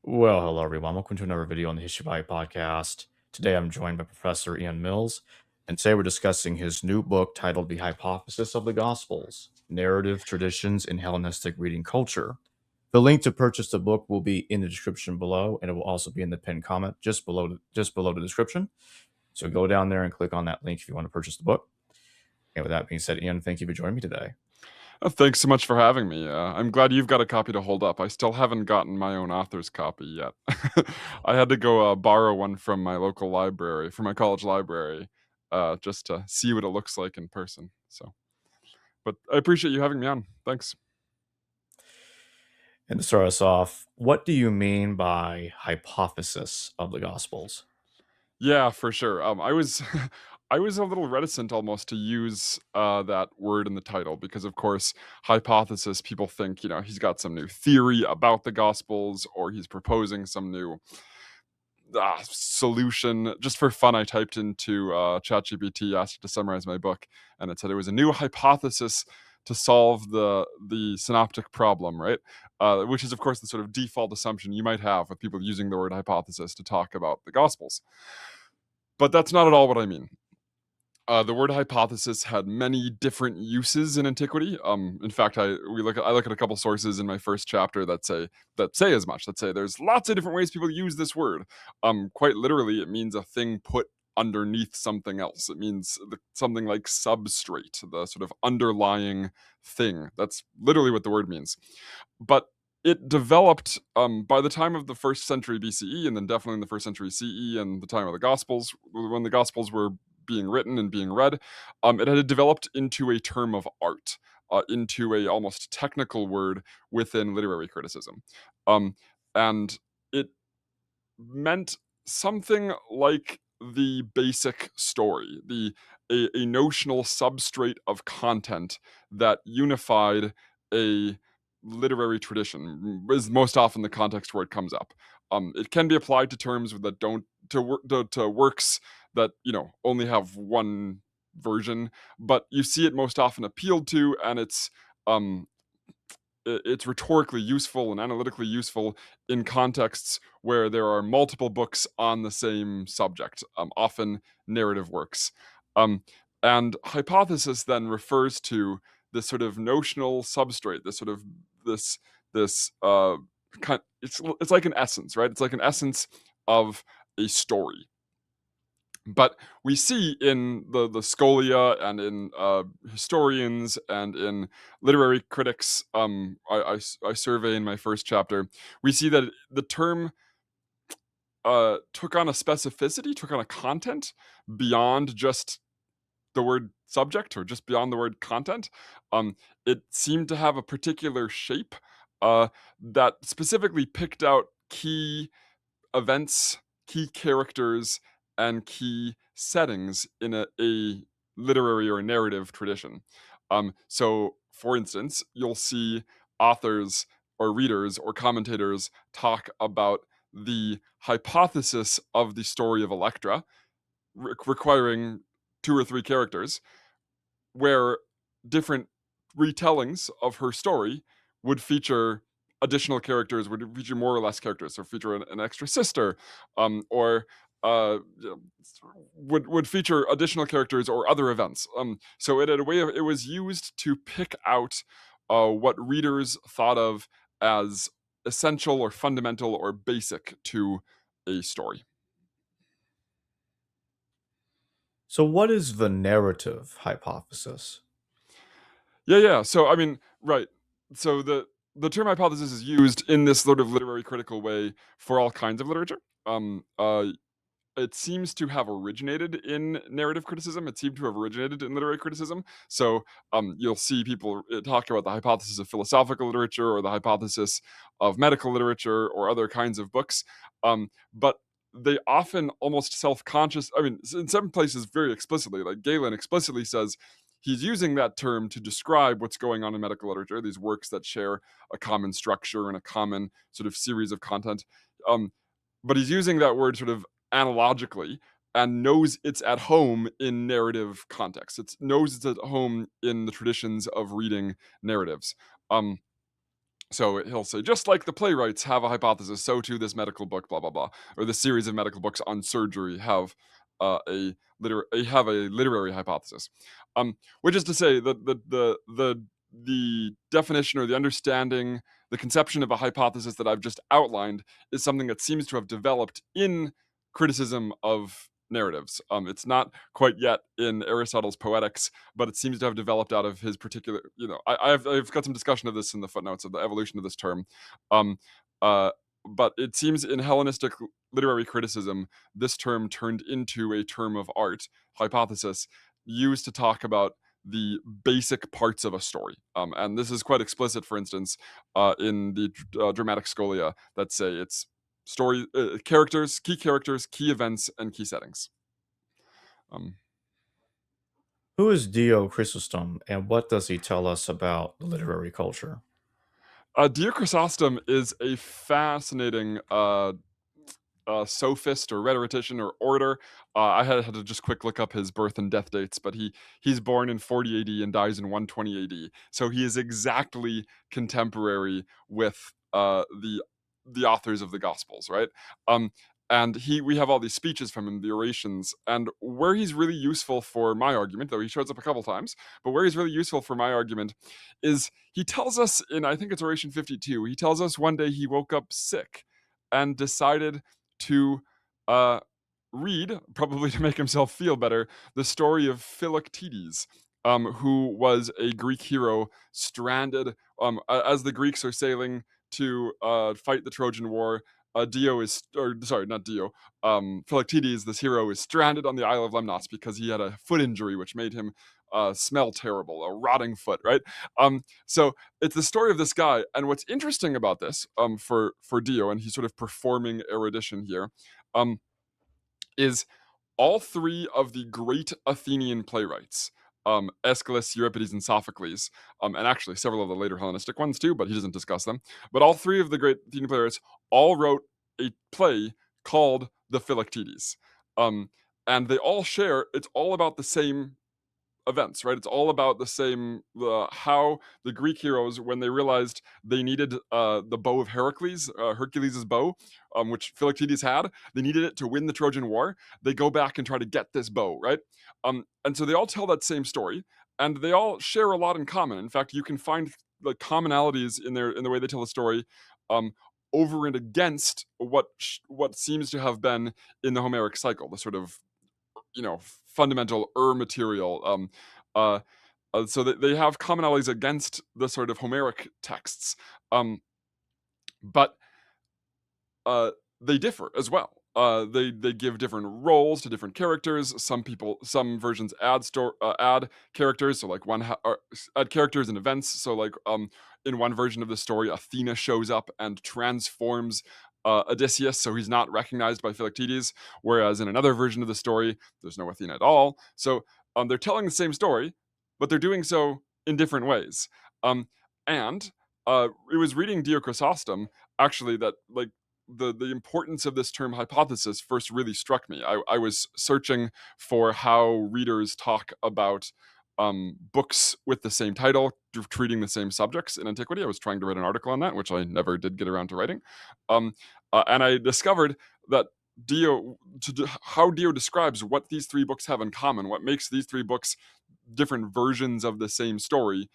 Well, hello everyone. Welcome to another video on the History Bible podcast. Today I'm joined by Professor Ian Mills, and today we're discussing his new book titled The Hypothesis of the Gospels: Narrative Traditions in Hellenistic Reading Culture. The link to purchase the book will be in the description below, and it will also be in the pinned comment just below the description. So go down there and click on that link if you want to purchase the book. And with that being said, Ian, thank you for joining me today. Thanks so much for having me. I'm glad you've got a copy to hold up. I still haven't gotten my own author's copy yet. I had to go borrow one from my local library, from my college library, just to see what it looks like in person. But I appreciate you having me on. Thanks. And to start us off, what do you mean by hypothesis of the Gospels? Yeah, for sure. I was I was a little reticent almost to use that word in the title because, of course, hypothesis. People think he's got some new theory about the Gospels or he's proposing some new solution. Just for fun, I typed into ChatGPT, asked it to summarize my book, and it said it was a new hypothesis to solve the synoptic problem, right? Which is, of course, the sort of default assumption you might have with people using the word hypothesis to talk about the Gospels. But that's not at all what I mean. The word hypothesis had many different uses in antiquity. In fact, I look at a couple sources in my first chapter that say as much. That say there's lots of different ways people use this word. Quite literally, it means a thing put underneath something else. It means something like substrate, the sort of underlying thing. That's literally what the word means. But it developed by the time of the first century BCE, and then definitely in the first century CE, and the time of the Gospels, when the Gospels were being written and being read. It had developed into a term of art, into a almost technical word within literary criticism, um, and it meant something like the basic story, a notional substrate of content that unified a literary tradition is most often the context where it comes up. It can be applied to terms that don't to works that only have one version, but you see it most often appealed to, and um, it's rhetorically useful and analytically useful in contexts where there are multiple books on the same subject, often narrative works. Um, and hypothesis then refers to this sort of notional substrate, this this it's like an essence, right? It's like an essence of a story. But we see in the scholia and in historians and in literary critics, I survey in my first chapter, we see that the term took on a specificity, took on a content beyond just the word subject or just beyond the word content. It seemed to have a particular shape that specifically picked out key events, key characters, and key settings in a literary or narrative tradition. So, for instance, you'll see authors or readers or commentators talk about the hypothesis of the story of Electra, requiring two or three characters, where different retellings of her story would feature additional characters, would feature more or less characters, or feature an extra sister, or would feature additional characters or other events. So it had a way of it was used to pick out what readers thought of as essential or fundamental or basic to a story. So, what is the narrative hypothesis? Yeah. So I mean, right. So the term hypothesis is used in this sort of literary critical way for all kinds of literature. It seems to have originated in narrative criticism. It seemed to have originated in literary criticism. So you'll see people talk about the hypothesis of philosophical literature or the hypothesis of medical literature or other kinds of books. But they often almost self-conscious. I mean, in some places, very explicitly, like Galen explicitly says he's using that term to describe what's going on in medical literature. These works that share a common structure and a common sort of series of content. But he's using that word sort of analogically and knows it's at home in narrative context. It knows it's at home in the traditions of reading narratives. Um, So he'll say, just like the playwrights have a hypothesis, so too this medical book, blah blah blah, or the series of medical books on surgery have have a literary hypothesis. Which is to say that the definition or the understanding, the conception of a hypothesis that I've just outlined is something that seems to have developed in criticism of narratives. It's not quite yet in Aristotle's Poetics, but it seems to have developed out of his particular. I've got some discussion of this in the footnotes of the evolution of this term. Um, uh, but it seems in Hellenistic literary criticism, this term turned into a term of art, hypothesis, used to talk about the basic parts of a story. And this is quite explicit, for instance, in the dramatic scholia that say it's story, characters, key events, and key settings. Um, Who is Dio Chrysostom, and what does he tell us about the literary culture? Dio Chrysostom is a fascinating sophist or rhetorician or orator. I had to just quick look up his birth and death dates, but he's born in 40 AD and dies in 120 AD. So he is exactly contemporary with the authors of the Gospels, right? And we have all these speeches from him, the orations, and where he's really useful for my argument, though he shows up a couple times, but where he's really useful for my argument is he tells us in, I think it's oration 52, he tells us one day he woke up sick and decided to uh, read, probably to make himself feel better, the story of Philoctetes, who was a Greek hero stranded as the Greeks are sailing to fight the Trojan War. Dio is, or sorry, not Dio. Philoctetes, this hero, is stranded on the Isle of Lemnos because he had a foot injury which made him smell terrible, a rotting foot, right? So it's the story of this guy, and what's interesting about this, for Dio, and he's sort of performing erudition here, um, is all three of the great Athenian playwrights, Aeschylus, Euripides, and Sophocles, and actually several of the later Hellenistic ones too, but he doesn't discuss them. But all three of the great Athenian playwrights all wrote a play called The Philoctetes. Um, and they all share, it's all about the same events, right? It's all about the same, how the Greek heroes, when they realized they needed the bow of Heracles, Hercules' bow, which Philoctetes had, they needed it to win the Trojan War. They go back and try to get this bow, right? And so they all tell that same story, and they all share a lot in common. In fact, you can find like commonalities in the way they tell the story. Over and against what seems to have been in the Homeric cycle, the sort of fundamental material. Uh, so they have commonalities against the sort of Homeric texts, but uh, they differ as well. They give different roles to different characters. Some versions add characters, so like add characters and events. So like in one version of the story, Athena shows up and transforms Odysseus, so he's not recognized by Philoctetes. Whereas in another version of the story, there's no Athena at all. So they're telling the same story, but they're doing so in different ways. And it was reading Dio Chrysostom actually that like the importance of this term hypothesis first really struck me. I was searching for how readers talk about books with the same title, treating the same subjects in antiquity. I was trying to write an article on that, which I never did get around to writing. And I discovered that how Dio describes what these three books have in common, what makes these three books different versions of the same story,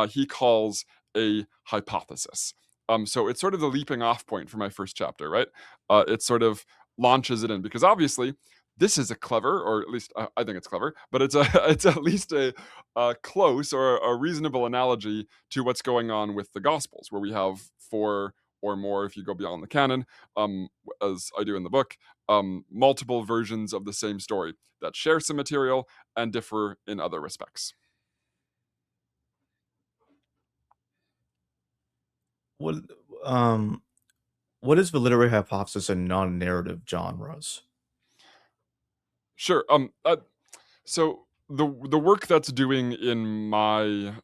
he calls a hypothesis. So it's sort of the leaping off point for my first chapter, right? It sort of launches it in because obviously this is a clever, or at least I think it's clever, but it's at least a close or a reasonable analogy to what's going on with the Gospels, where we have four or more, if you go beyond the canon, as I do in the book, multiple versions of the same story that share some material and differ in other respects. What um what is the literary hypothesis in non-narrative genres? Sure. So the work that's doing in my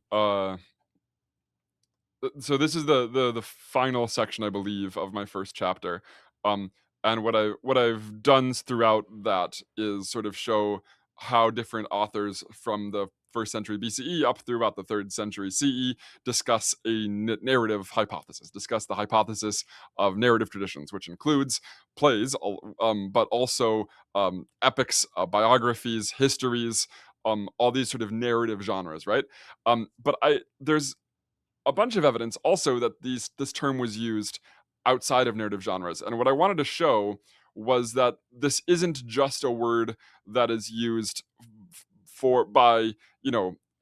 so this is the final section, I believe, of my first chapter. Um, and what I've done throughout that is sort of show how different authors from the first century BCE up through about the 3rd century CE discuss a narrative hypothesis, discuss the hypothesis of narrative traditions, which includes plays, but also epics, biographies, histories, all these sort of narrative genres, right? But there's a bunch of evidence also that this term was used outside of narrative genres. And what I wanted to show was that this isn't just a word that is used by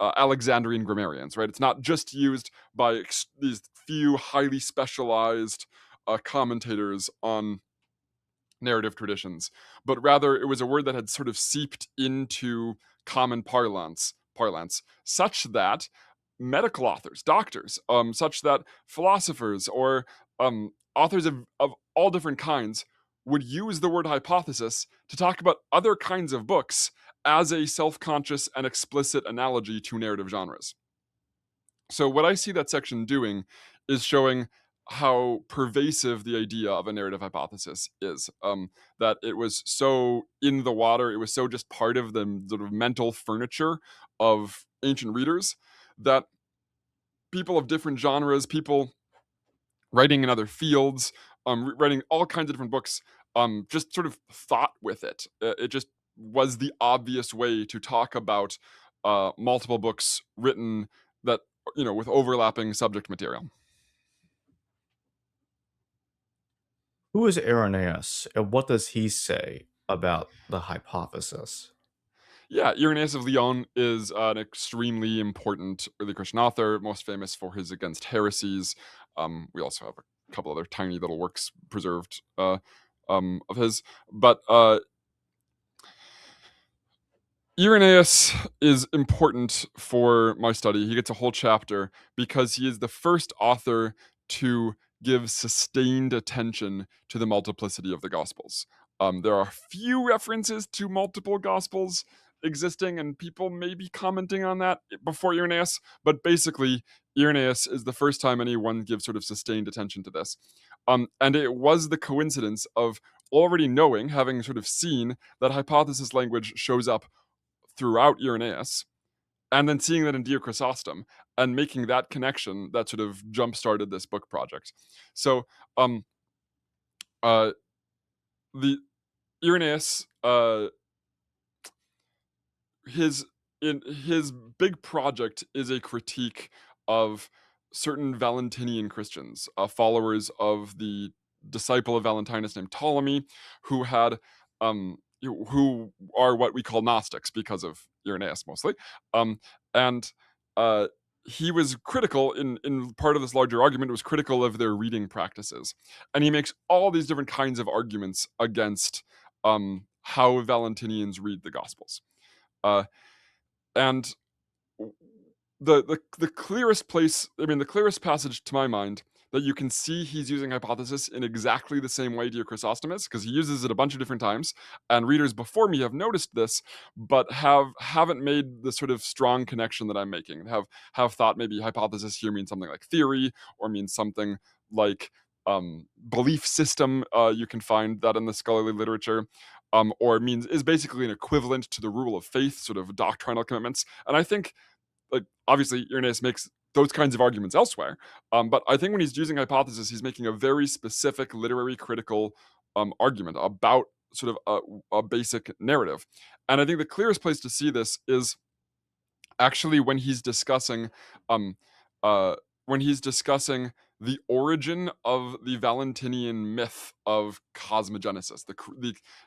Alexandrian grammarians, right? It's not just used by these few highly specialized commentators on narrative traditions, but rather it was a word that had sort of seeped into common parlance, such that medical authors, doctors, such that philosophers or authors of all different kinds would use the word hypothesis to talk about other kinds of books as a self-conscious and explicit analogy to narrative genres. So what I see that section doing is showing how pervasive the idea of a narrative hypothesis is. That it was so in the water, it was so just part of the sort of mental furniture of ancient readers that people of different genres, people writing in other fields, writing all kinds of different books, just sort of thought with it. It just was the obvious way to talk about multiple books written that with overlapping subject material. Who is Irenaeus, and what does he say about the hypothesis? Yeah, Irenaeus of Lyon is an extremely important early Christian author, most famous for his Against Heresies. We also have a couple other tiny little works preserved of his. But Irenaeus is important for my study. He gets a whole chapter because he is the first author to give sustained attention to the multiplicity of the Gospels. There are few references to multiple Gospels existing, and people may be commenting on that before Irenaeus, but basically, Irenaeus is the first time anyone gives sort of sustained attention to this. And it was the coincidence of already knowing, having sort of seen that hypothesis language shows up throughout Irenaeus, and then seeing that in Dia Chrysostom and making that connection that sort of jump started this book project. So, the Irenaeus, his big project is a critique of certain Valentinian Christians, followers of the disciple of Valentinus named Ptolemy, who had who are what we call Gnostics because of Irenaeus mostly, and he was critical in part of this larger argument. Was critical of their reading practices, and he makes all these different kinds of arguments against how Valentinians read the Gospels. Uh, and the clearest place, the clearest passage to my mind that you can see he's using hypothesis in exactly the same way Dia Chrysostom is, because he uses it a bunch of different times, and readers before me have noticed this, but haven't made the sort of strong connection that I'm making. Have thought maybe hypothesis here means something like theory, or means something like belief system. You can find that in the scholarly literature. Or means is basically an equivalent to the rule of faith, sort of doctrinal commitments. And I think, like, obviously Irenaeus makes those kinds of arguments elsewhere, but I think when he's using hypothesis, he's making a very specific literary critical argument about sort of a basic narrative. And I think the clearest place to see this is actually when he's discussing um, uh, the origin of the Valentinian myth of cosmogenesis.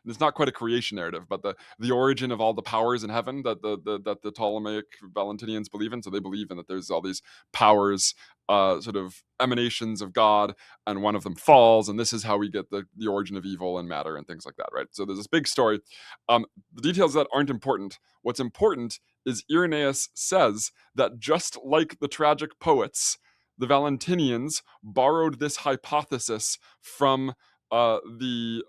It's not quite a creation narrative, but the origin of all the powers in heaven that the Ptolemaic Valentinians believe in. So they believe in that there's all these powers, sort of emanations of God, and one of them falls, and this is how we get the origin of evil and matter and things like that, right? So there's this big story. The details of that aren't important. What's important is Irenaeus says that just like the tragic poets, the Valentinians borrowed this hypothesis from the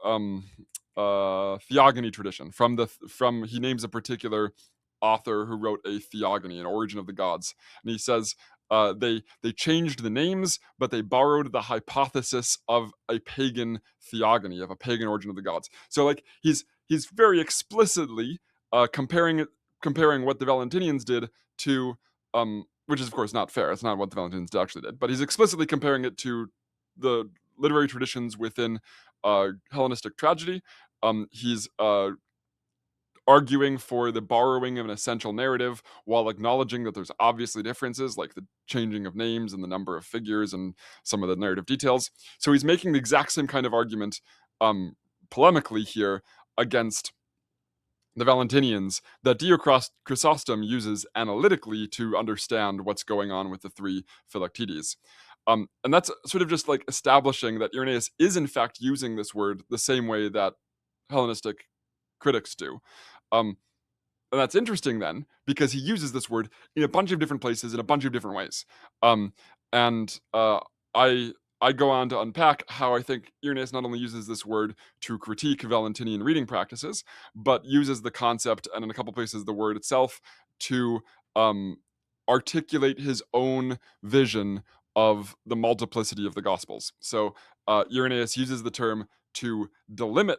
theogony tradition. From he names a particular author who wrote a theogony, an origin of the gods, and he says they changed the names, but they borrowed the hypothesis of a pagan theogony, of a pagan origin of the gods. So like he's very explicitly comparing what the Valentinians did to which is of course not fair. It's not what the Valentinians actually did, but he's explicitly comparing it to the literary traditions within Hellenistic tragedy. He's arguing for the borrowing of an essential narrative while acknowledging that there's obviously differences, like the changing of names and the number of figures and some of the narrative details. So he's making the exact same kind of argument polemically here against the Valentinians that Chrysostom uses analytically to understand what's going on with the three phylacteries. And that's sort of just like establishing that Irenaeus is in fact using this word the same way that Hellenistic critics do. Um, and that's interesting then, because he uses this word in a bunch of different places in a bunch of different ways. Um, and I I go on to unpack how I think Irenaeus not only uses this word to critique Valentinian reading practices, but uses the concept and in a couple places the word itself to um, articulate his own vision of the multiplicity of the Gospels. So Irenaeus uses the term to delimit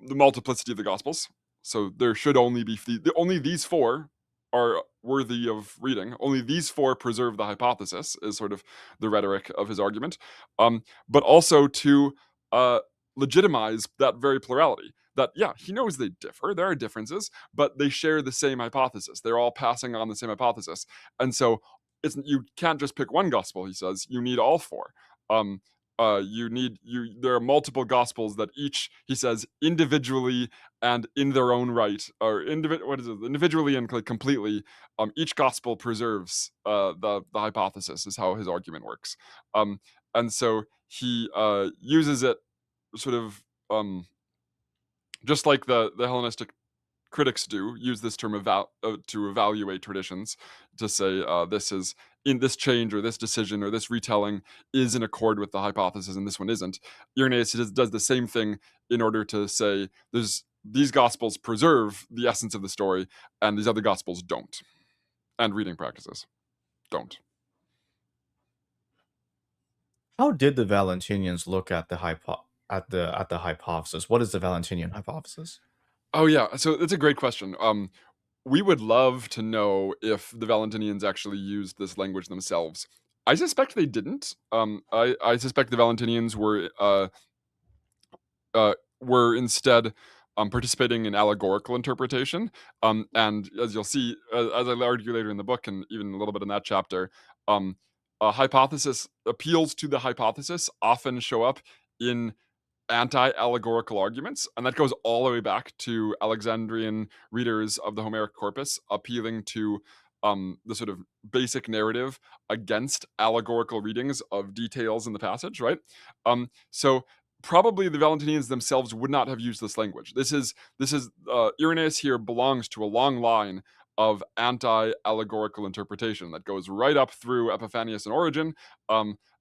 the multiplicity of the Gospels. So there should only be only these four are worthy of reading. Only these four preserve the hypothesis is sort of the rhetoric of his argument, but also to legitimize that very plurality. That yeah, he knows they differ. There are differences, but they share the same hypothesis. They're all passing on the same hypothesis, and so you can't just pick one gospel. He says you need all four. Um, there are multiple gospels that each, he says, individually and in their own right, or individually and completely, each gospel preserves the hypothesis is how his argument works. And so he uses it sort of just like the Hellenistic critics do, use this term to evaluate traditions, to say this is in this change or this decision or this retelling is in accord with the hypothesis and this one isn't. Irenaeus does the same thing in order to say these gospels preserve the essence of the story and these other gospels don't, and reading practices don't. How did the Valentinians look at the hypothesis? What is the Valentinian hypothesis? Oh yeah, so it's a great question. We would love to know if the Valentinians actually used this language themselves. I suspect they didn't. I suspect the Valentinians were instead participating in allegorical interpretation. And as you'll see, as I argue later in the book, and even a little bit in that chapter, a hypothesis appeals to the hypothesis often show up in anti-allegorical arguments, and that goes all the way back to Alexandrian readers of the Homeric corpus appealing to the sort of basic narrative against allegorical readings of details in the passage, right? So probably the Valentinians themselves would not have used this language. Irenaeus here belongs to a long line of anti-allegorical interpretation that goes right up through Epiphanius and Origen.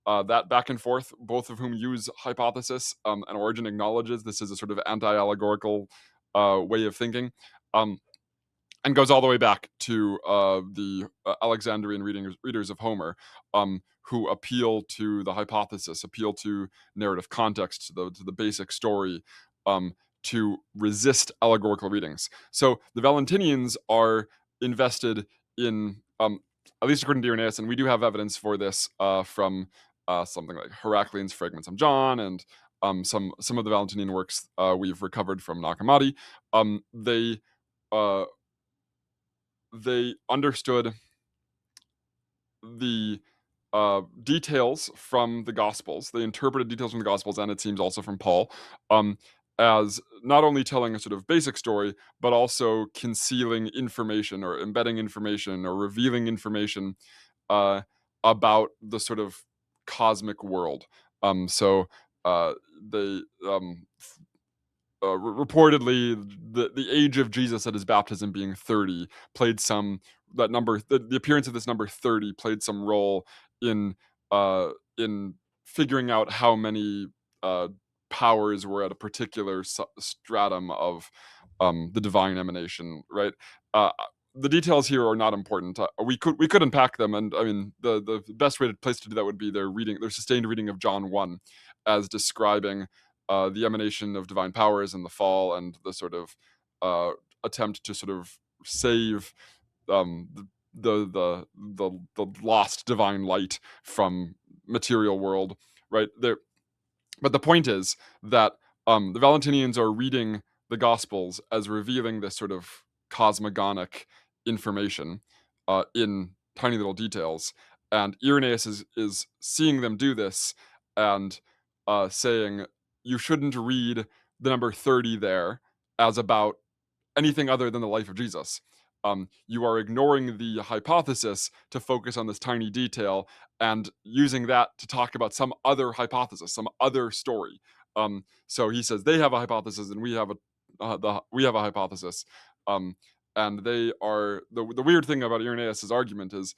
That back and forth, both of whom use hypothesis, and Origen acknowledges this is a sort of anti-allegorical way of thinking, and goes all the way back to the Alexandrian readers of Homer, who appeal to the hypothesis, appeal to narrative context, to the basic story, to resist allegorical readings. So the Valentinians are invested in, at least according to Irenaeus, and we do have evidence for this from something like Heraclian's Fragments of John and some of the Valentinian works we've recovered from Nag Hammadi. They understood the details from the Gospels. They interpreted details from the Gospels, and it seems also from Paul, as not only telling a sort of basic story, but also concealing information or embedding information or revealing information about the sort of cosmic world. So they reportedly the age of Jesus at his baptism being 30 played some that number the appearance of this number 30 played some role in figuring out how many powers were at a particular stratum of the divine emanation, right? The details here are not important. We could unpack them, and I mean the best place to do that would be their sustained reading of John 1 as describing the emanation of divine powers and the fall and the sort of attempt to sort of save the lost divine light from material world, right? There, but the point is that the Valentinians are reading the Gospels as revealing this sort of cosmogonic information in tiny little details, and Irenaeus is seeing them do this and saying you shouldn't read the number 30 there as about anything other than the life of Jesus. You are ignoring the hypothesis to focus on this tiny detail and using that to talk about some other hypothesis, some other story. So he says they have a hypothesis and we have a hypothesis, and they are the weird thing about Irenaeus's argument is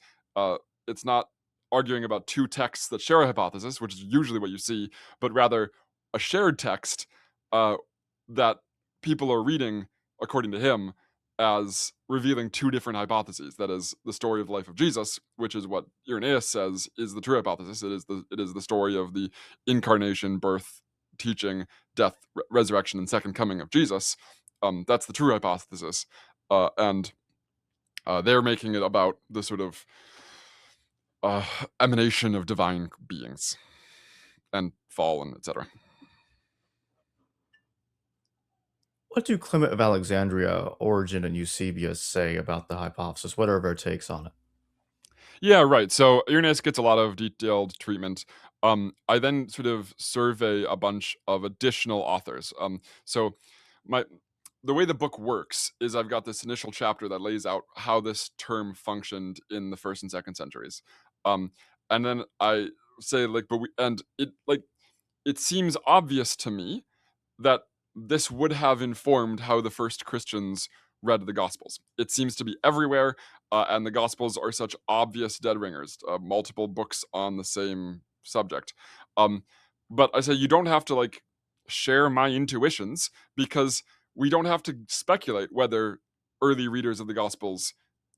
it's not arguing about two texts that share a hypothesis, which is usually what you see, but rather a shared text that people are reading according to him, as revealing two different hypotheses. That is the story of the life of Jesus, which is what Irenaeus says is the true hypothesis. It is the story of the incarnation, birth, teaching, death, resurrection, and second coming of Jesus. That's the true hypothesis, and they're making it about the sort of emanation of divine beings and fall and etc. What do Clement of Alexandria, Origen, and Eusebius say about the hypothesis? What are their takes on it? Yeah, right. So Irenaeus gets a lot of detailed treatment. I then sort of survey a bunch of additional authors. So my the way the book works is I've got this initial chapter that lays out how this term functioned in the first and second centuries, um, and then I say like, but we and it like it seems obvious to me that this would have informed how the first Christians read the Gospels. It seems to be everywhere, and the Gospels are such obvious dead ringers, multiple books on the same subject. Um, but I say you don't have to like share my intuitions because we don't have to speculate whether early readers of the Gospels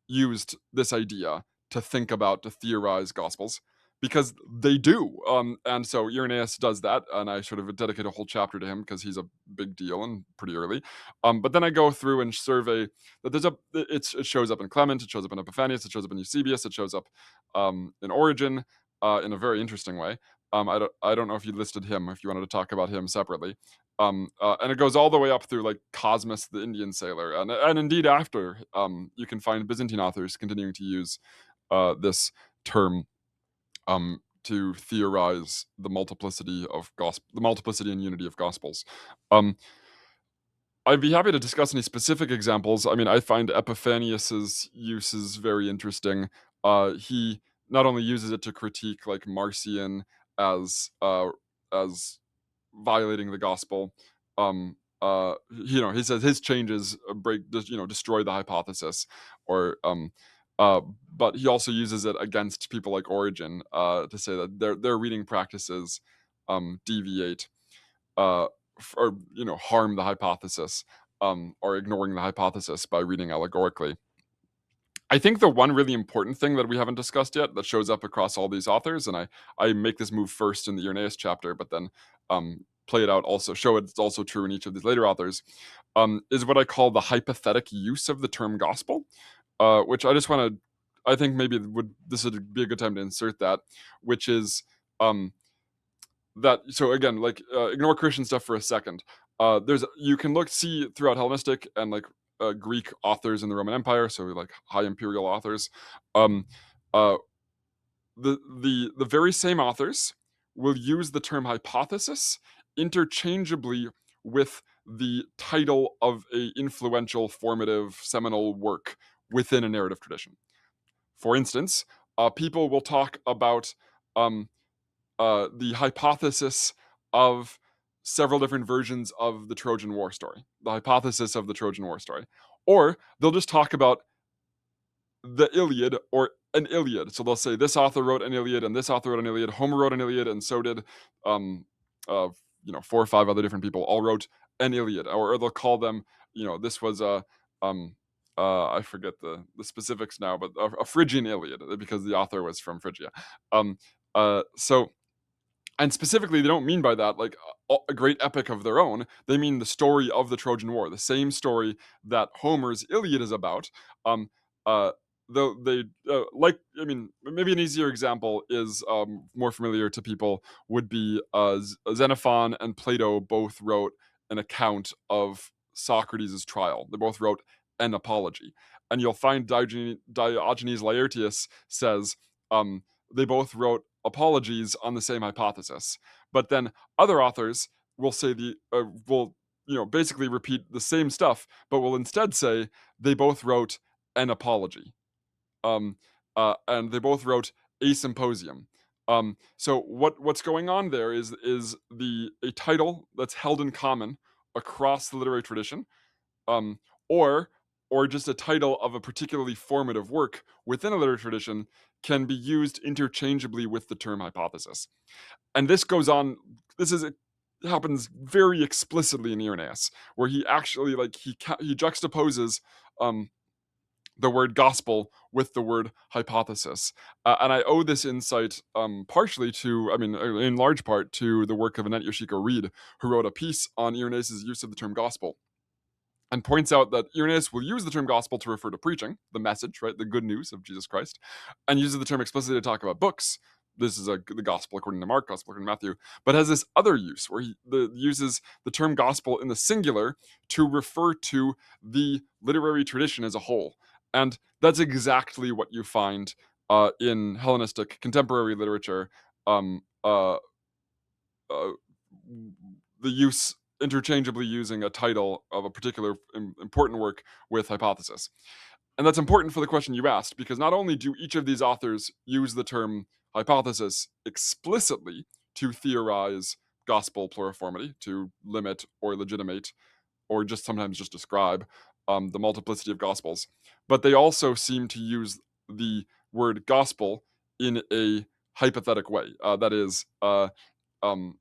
used this idea to think about, to theorize Gospels, because they do. And so Irenaeus does that, and I sort of dedicate a whole chapter to him because he's a big deal and pretty early. But then I go through and survey that it shows up in Clement, it shows up in Epiphanius, it shows up in Eusebius, it shows up in Origen in a very interesting way. I don't know if you listed him, if you wanted to talk about him separately. And it goes all the way up through like Cosmas, the Indian sailor, and indeed after you can find Byzantine authors continuing to use this term to theorize the multiplicity and unity of gospels. Um, I'd be happy to discuss any specific examples. I mean, I find Epiphanius's uses very interesting. He not only uses it to critique like Marcion as violating the gospel. He says his changes destroy the hypothesis, or but he also uses it against people like Origen to say that their reading practices deviate or harm the hypothesis, or ignoring the hypothesis by reading allegorically. I think the one really important thing that we haven't discussed yet that shows up across all these authors, and I make this move first in the Irenaeus chapter, but then play it out, also show it's also true in each of these later authors, is what I call the hypothetic use of the term gospel, which I think maybe this would be a good time to insert that, which is that. So again, like ignore Christian stuff for a second. You can see throughout Hellenistic and like Greek authors in the Roman Empire, so like high imperial authors. The very same authors will use the term hypothesis interchangeably with the title of a influential, formative, seminal work within a narrative tradition. For instance, people will talk about the hypothesis of several different versions of the Trojan War story, the hypothesis of the Trojan War story. Or they'll just talk about the Iliad or an Iliad. So they'll say this author wrote an Iliad and this author wrote an Iliad. Homer wrote an Iliad, and so did, 4 or 5 other different people all wrote an Iliad. Or they'll call them, this was I forget the specifics now, but a Phrygian Iliad because the author was from Phrygia. So And specifically, they don't mean by that like a great epic of their own. They mean the story of the Trojan War, the same story that Homer's Iliad is about. Um, uh, though they like, I mean, maybe an easier example is more familiar to people would be Xenophon and Plato both wrote an account of Socrates' trial. They both wrote an apology, and you'll find Diogenes Laertius says they both wrote apologies on the same hypothesis. But then other authors will say will basically repeat the same stuff, but will instead say they both wrote an apology, and they both wrote a symposium. So what's going on there is a title that's held in common across the literary tradition, um, or just a title of a particularly formative work within a literary tradition can be used interchangeably with the term hypothesis. And this goes on. It happens very explicitly in Irenaeus, where he actually he juxtaposes the word gospel with the word hypothesis. And I owe this insight partially to, I mean, in large part to the work of Annette Yoshiko Reed, who wrote a piece on Irenaeus' use of the term gospel and points out that Irenaeus will use the term gospel to refer to preaching, the message, right, the good news of Jesus Christ, and uses the term explicitly to talk about books. This is the gospel according to Mark, gospel according to Matthew, but has this other use where he uses the term gospel in the singular to refer to the literary tradition as a whole. And that's exactly what you find in Hellenistic contemporary literature. Um, uh, uh, the use interchangeably using a title of a particular important work with hypothesis. And that's important for the question you asked, because not only do each of these authors use the term hypothesis explicitly to theorize gospel pluriformity, to limit or legitimate, or just sometimes just describe the multiplicity of gospels, but they also seem to use the word gospel in a hypothetic way. That is, um,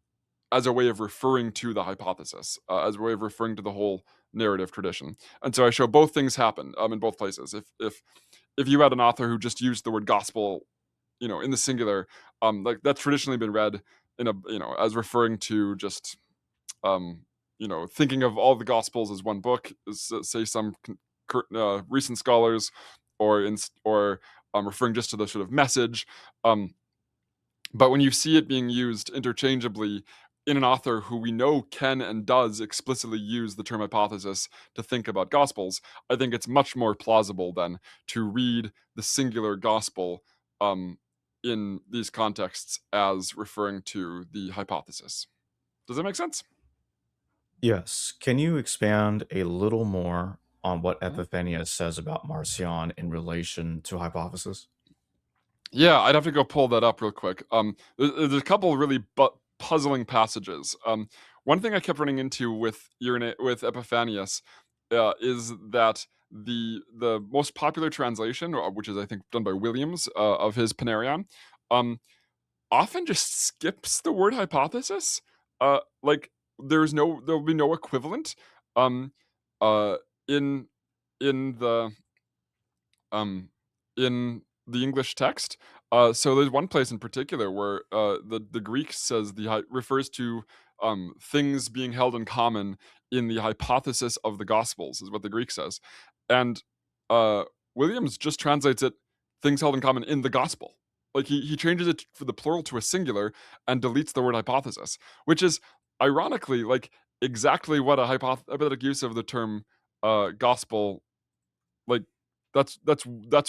as a way of referring to the hypothesis, as a way of referring to the whole narrative tradition. And so I show both things happen in both places. If you had an author who just used the word gospel, in the singular, like that's traditionally been read in a as referring to just thinking of all the gospels as one book, say some recent scholars, or referring just to the sort of message. But when you see it being used interchangeably in an author who we know can and does explicitly use the term hypothesis to think about gospels, I think it's much more plausible then to read the singular gospel in these contexts as referring to the hypothesis. Does that make sense? Yes. Can you expand a little more on what Epiphanius says about Marcion in relation to hypothesis? Yeah, I'd have to go pull that up real quick. There's a couple really puzzling passages. One thing I kept running into with with Epiphanius is that the most popular translation, which is I think done by Williams of his Panarion, um, often just skips the word hypothesis. Like there'll be no equivalent um, uh, in in the um, in the English text. So there's one place in particular where the Greek says refers to things being held in common in the hypothesis of the Gospels, is what the Greek says, and uh, Williams just translates it things held in common in the Gospel. Like he changes it for the plural to a singular and deletes the word hypothesis, which is ironically like exactly what a hypothetic use of the term gospel, like that's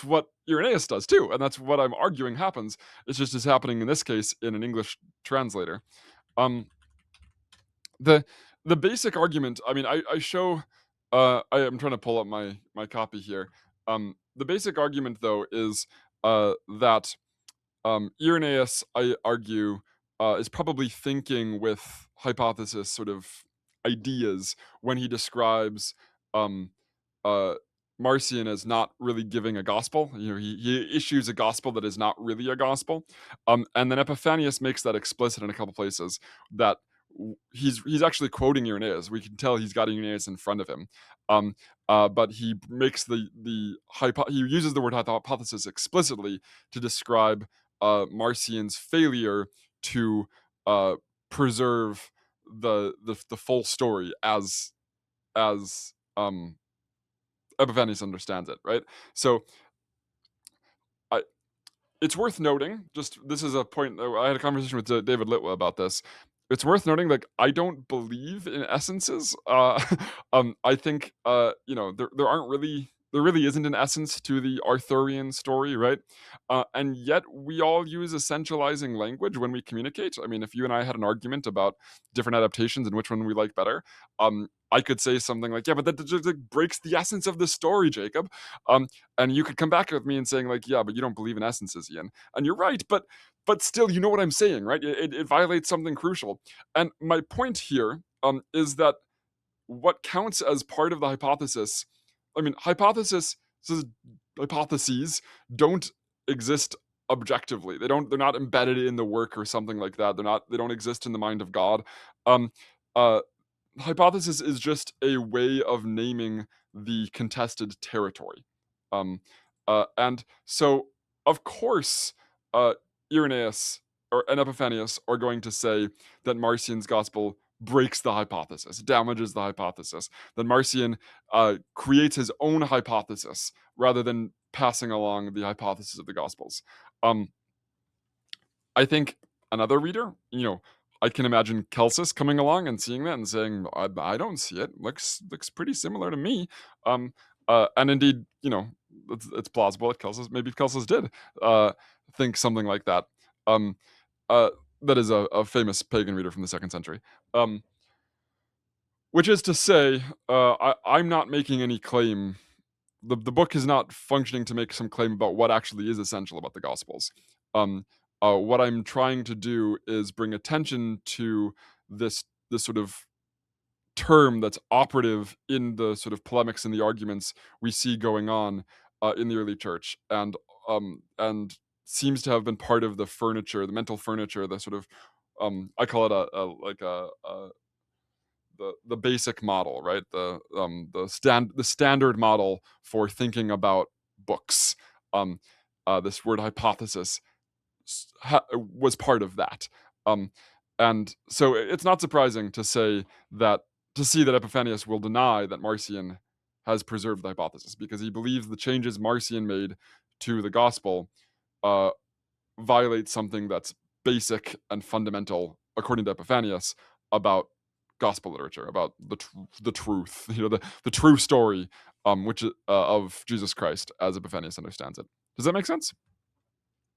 what Irenaeus does too, and that's what I'm arguing happens. It's just is happening in this case in an English translator. Um, the the basic argument. I mean, I show. I am trying to pull up my copy here. The basic argument though is that Irenaeus, I argue, is probably thinking with hypothesis sort of ideas when he describes um, uh, Marcion as not really giving a gospel. He issues a gospel that is not really a gospel. And then Epiphanius makes that explicit in a couple places that he's actually quoting Irenaeus. We can tell he's got Irenaeus in front of him. Um, but he makes he uses the word hypothesis explicitly to describe Marcion's failure to uh, preserve the full story as Epiphanius understands it, right? So I, it's worth noting, just this is a point, I had a conversation with David Litwa about this. It's worth noting, like, I don't believe in essences. I think, there really isn't an essence to the Arthurian story, right? And yet we all use essentializing language when we communicate. I mean, if you and I had an argument about different adaptations and which one we like better, I could say something like, yeah, but that just like, breaks the essence of the story, Jacob. And you could come back with me and saying like, yeah, but you don't believe in essences, Ian. And you're right, but still, you know what I'm saying, right? It violates something crucial. And my point here is that what counts as part of the hypothesis, I mean, hypotheses don't exist objectively. They're not embedded in the work or something like that. They don't exist in the mind of God. Um, uh, Hypothesis is just a way of naming the contested territory. And so, of course, uh, Irenaeus and Epiphanius are going to say that Marcion's gospel breaks the hypothesis, damages the hypothesis, that Marcion creates his own hypothesis rather than passing along the hypothesis of the gospels. Um, I think another reader, I can imagine Celsus coming along and seeing that and saying, I don't see it. Looks pretty similar to me. And indeed, it's plausible that maybe Celsus did think something like that. Um, uh, that is a famous pagan reader from the 2nd century. Which is to say, I'm not making any claim. The book is not functioning to make some claim about what actually is essential about the Gospels. What I'm trying to do is bring attention to this sort of term that's operative in the sort of polemics and the arguments we see going on in the early church, and seems to have been part of the furniture, the mental furniture, the sort of I call it a the basic model, right? The standard model for thinking about books. Um, this word hypothesis was part of that. Um, and so it's not surprising to see that Epiphanius will deny that Marcion has preserved the hypothesis, because he believes the changes Marcion made to the gospel uh, violate something that's basic and fundamental, according to Epiphanius, about gospel literature, about the truth, the true story, which of Jesus Christ as Epiphanius understands it. Does that make sense?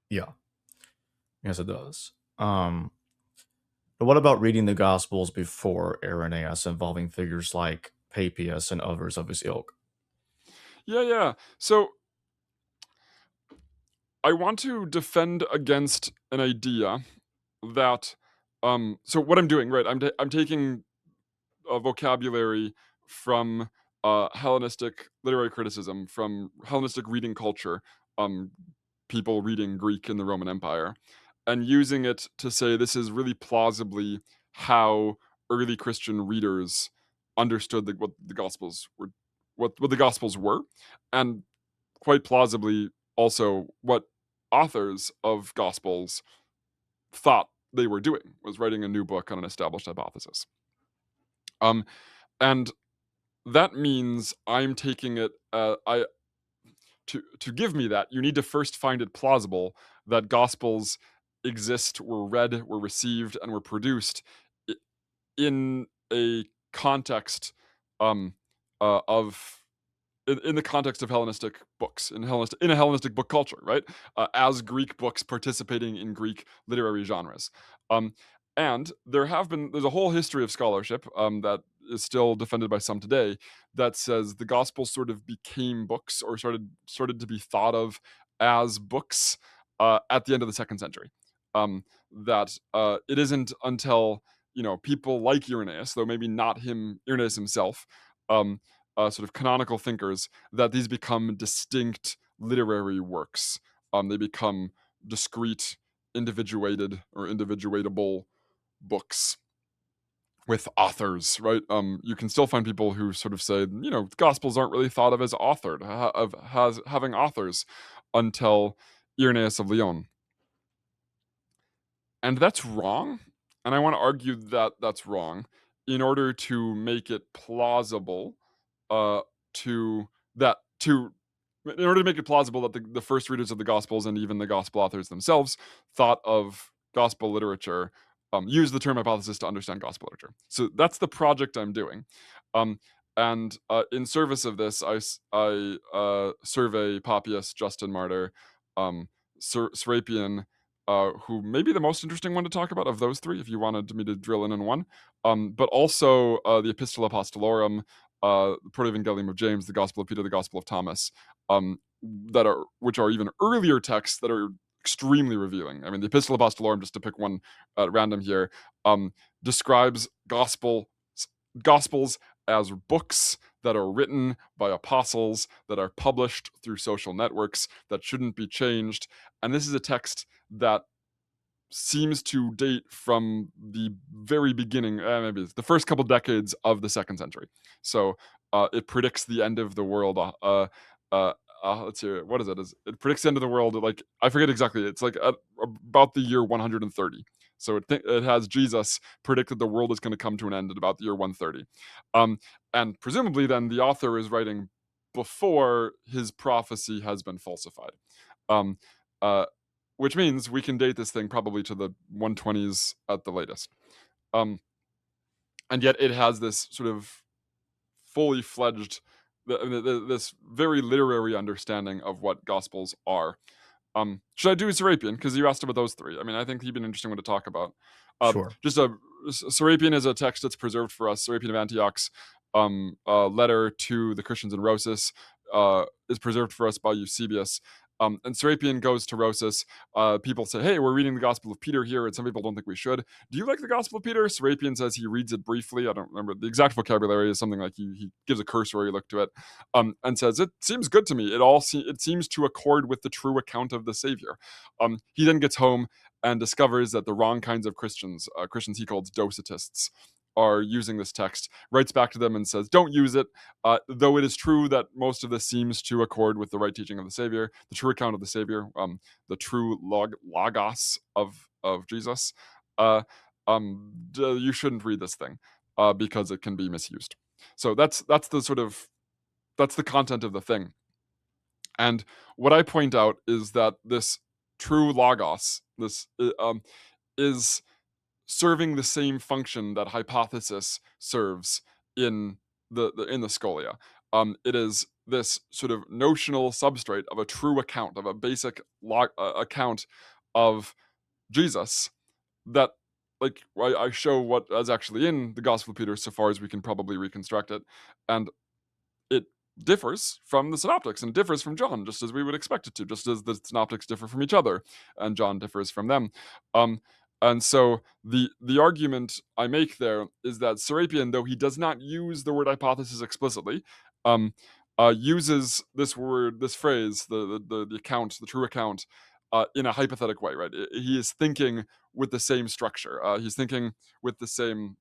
Yeah, yes, it does. But what about reading the Gospels before Irenaeus, involving figures like Papias and others of his ilk? Yeah. So I want to defend against an idea that. So what I'm doing, right? I'm taking a vocabulary from Hellenistic literary criticism, from Hellenistic reading culture, um, people reading Greek in the Roman Empire, and using it to say this is really plausibly how early Christian readers understood what the Gospels were, what the Gospels were, and quite plausibly also what authors of Gospels thought they were doing, was writing a new book on an established hypothesis. And that means I'm taking it. I to give me that, you need to first find it plausible that Gospels exist, were read, were received, and were produced in a context um, of in the context of Hellenistic books, in a Hellenistic book culture, right? As Greek books participating in Greek literary genres. Um, and there's a whole history of scholarship that is still defended by some today, that says the Gospels sort of became books, or started to be thought of as books at the end of the 2nd century. That it isn't until people like Irenaeus, though maybe not Irenaeus himself, sort of canonical thinkers, that these become distinct literary works. They become discrete, individuated or individuatable books with authors, right? You can still find people who sort of say, Gospels aren't really thought of as authored, having authors, until Irenaeus of Lyon. And that's wrong. and I want to argue that that's wrong in order to make it plausible uh, to to in order to make it plausible that the first readers of the Gospels and even the Gospel authors themselves thought of Gospel literature, use the term hypothesis to understand Gospel literature. So that's the project I'm doing. Um, and in service of this, I survey Papias, Justin Martyr, Serapion, who may be the most interesting one to talk about of those three, if you wanted me to drill in on one. But also the Epistola Apostolorum, the Proto-Evangelium of James, the Gospel of Peter, the Gospel of Thomas, which are even earlier texts that are extremely revealing. I mean, the Epistola Apostolorum, just to pick one at random here, describes gospels as books that are written by apostles, that are published through social networks, that shouldn't be changed. And this is a text that seems to date from the very beginning, maybe it's the first couple decades of the 2nd century. So it predicts the end of the world. Let's see, what is it? It predicts the end of the world, like, I forget exactly. It's like about the year 130. So it has Jesus predicted the world is going to come to an end at about the year 130. And presumably then the author is writing before his prophecy has been falsified. Um, uh, which means we can date this thing probably to the 120s at the latest. And yet it has this sort of fully fledged, this very literary understanding of what Gospels are. Should I do Serapion? Because you asked about those three. I mean, I think he'd be an interesting one to talk about. Sure. Serapion is a text that's preserved for us. Serapion of Antioch's letter to the Christians in Rosas is preserved for us by Eusebius. And Serapion goes to Rosas. People say, hey, we're reading the Gospel of Peter here, and some people don't think we should. Do you like the Gospel of Peter? Serapion says he reads it briefly. I don't remember the exact vocabulary. Is something like he gives a cursory look to it, and says, it seems good to me. It seems to accord with the true account of the Savior. He then gets home and discovers that the wrong kinds of Christians he calls Docetists, are using this text, writes back to them and says, don't use it, though it is true that most of this seems to accord with the right teaching of the Savior, the true account of the Savior, the true logos of Jesus. You shouldn't read this thing because it can be misused. So that's the content of the thing. And what I point out is that this true logos, this is serving the same function that hypothesis serves in the scholia. It is this sort of notional substrate of a true account, of a basic account of Jesus that, like, I show what is actually in the Gospel of Peter so far as we can probably reconstruct it, and it differs from the synoptics and differs from John, just as we would expect it to, just as the synoptics differ from each other and John differs from them. And so the argument I make there is that Serapion, though he does not use the word hypothesis explicitly, uses this phrase, the account, the true account, in a hypothetic way, right? He is thinking with the same structure. He's thinking with the same.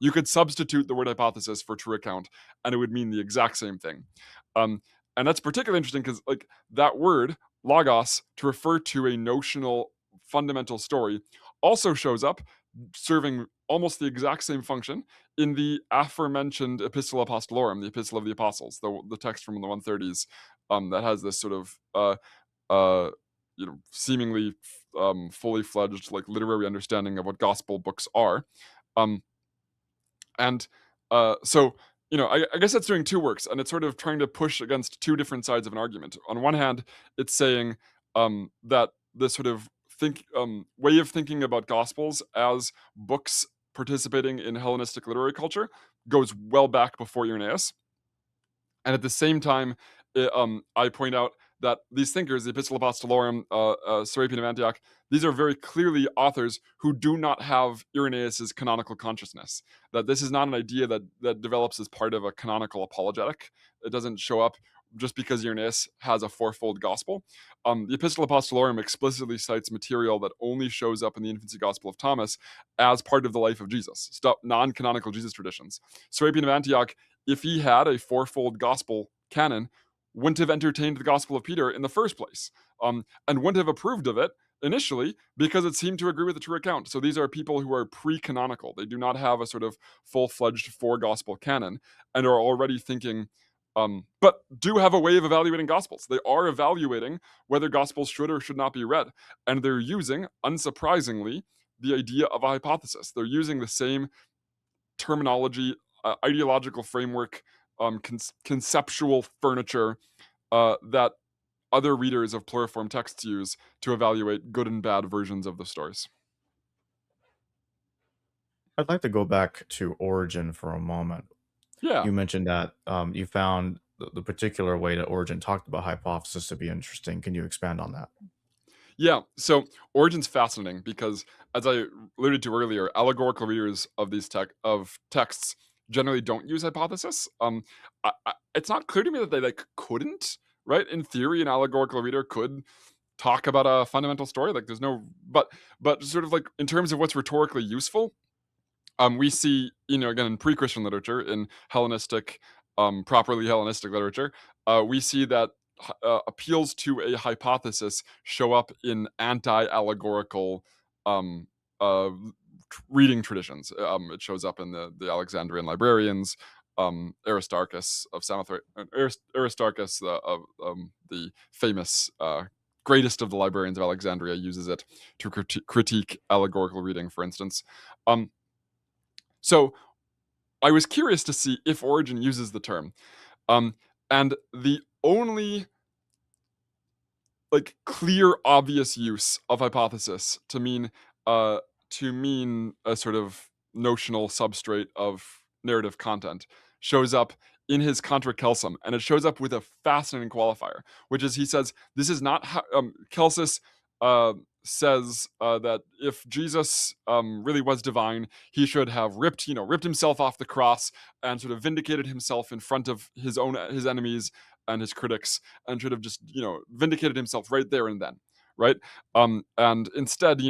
You could substitute the word hypothesis for true account, and it would mean the exact same thing. And that's particularly interesting because, like, that word logos, to refer to a notional fundamental story, also shows up serving almost the exact same function in the aforementioned Epistola Apostolorum, the Epistle of the Apostles, the text from the 130s, that has this sort of seemingly fully fledged, like, literary understanding of what gospel books are. And so, I guess that's doing two works, and it's sort of trying to push against two different sides of an argument. On one hand, it's saying that this sort of way of thinking about gospels as books participating in Hellenistic literary culture goes well back before Irenaeus. And at the same time, I point out that these thinkers, the Epistola Apostolorum, Serapion of Antioch, these are very clearly authors who do not have Irenaeus's canonical consciousness. That this is not an idea that develops as part of a canonical apologetic. It doesn't show up just because Irenaeus has a fourfold gospel. The Epistola Apostolorum explicitly cites material that only shows up in the infancy gospel of Thomas as part of the life of Jesus, non-canonical Jesus traditions. Serapion of Antioch, if he had a fourfold gospel canon, wouldn't have entertained the Gospel of Peter in the first place, and wouldn't have approved of it initially because it seemed to agree with the true account. So these are people who are pre-canonical. They do not have a sort of full-fledged four-gospel canon and are already thinking, but do have a way of evaluating gospels. They are evaluating whether gospels should or should not be read, and they're using, unsurprisingly, the idea of a hypothesis. They're using the same terminology, ideological framework, conceptual furniture that other readers of pluriform texts use to evaluate good and bad versions of the stories. I'd like to go back to Origin for a moment. Yeah. You mentioned that you found the particular way that Origin talked about hypothesis to be interesting. Can you expand on that? Yeah, so Origin's fascinating because, as I alluded to earlier, allegorical readers of these texts generally don't use hypothesis. It's not clear to me that they couldn't. Right, in theory, an allegorical reader could talk about a fundamental story. Like, there's no, but sort of like in terms of what's rhetorically useful, we see, again, in pre-Christian literature, in Hellenistic, properly Hellenistic literature, we see that appeals to a hypothesis show up in anti-allegorical um, uh, reading traditions. It shows up in the Alexandrian librarians, Aristarchus of Samothrace, Aristarchus of the famous greatest of the librarians of Alexandria uses it to critique allegorical reading, for instance. So I was curious to see if Origin uses the term. And the only clear, obvious use of hypothesis to mean a sort of notional substrate of narrative content shows up in his Contra Celsum, and it shows up with a fascinating qualifier, which is, he says this is not how Celsus says that if Jesus really was divine, he should have ripped himself off the cross and sort of vindicated himself in front of his enemies and his critics, and should have just vindicated himself right there and then, right? And instead,